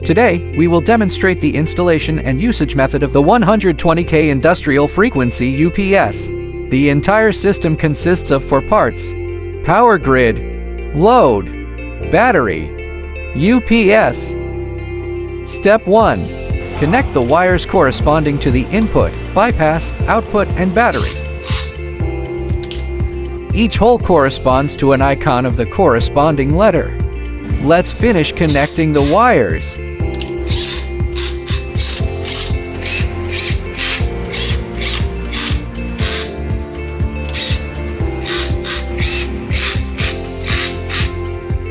Today, we will demonstrate the installation and usage method of the 120K industrial frequency UPS. The entire system consists of 4 parts: power grid, load, battery, UPS. Step 1. Connect the wires corresponding to the input, bypass, output, and battery. Each hole corresponds to an icon of the corresponding letter. Let's finish connecting the wires.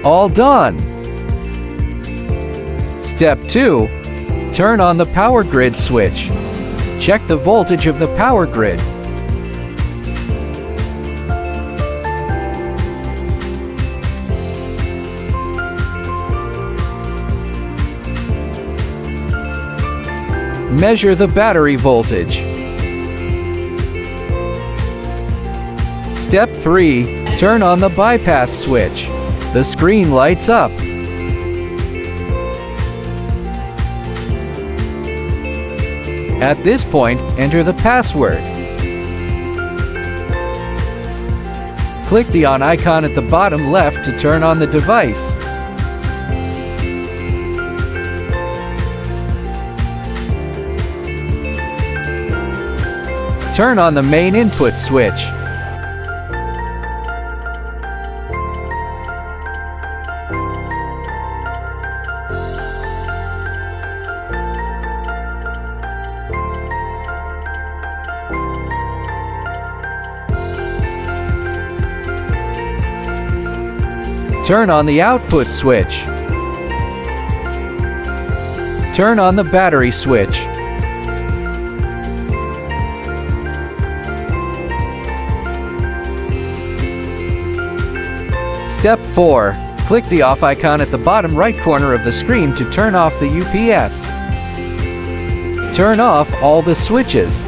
All done! Step 2. Turn on the power grid switch. Check the voltage of the power grid. Measure the battery voltage. Step 3. Turn on the bypass switch. The screen lights up. At this point, enter the password. Click the on icon at the bottom left to turn on the device. Turn on the main input switch. Turn on the output switch. Turn on the battery switch. Step 4. Click the off icon at the bottom right corner of the screen to turn off the UPS. Turn off all the switches.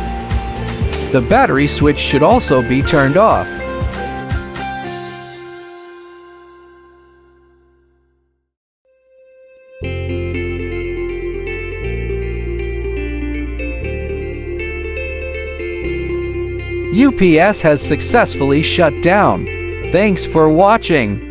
The battery switch should also be turned off. UPS has successfully shut down. Thanks for watching.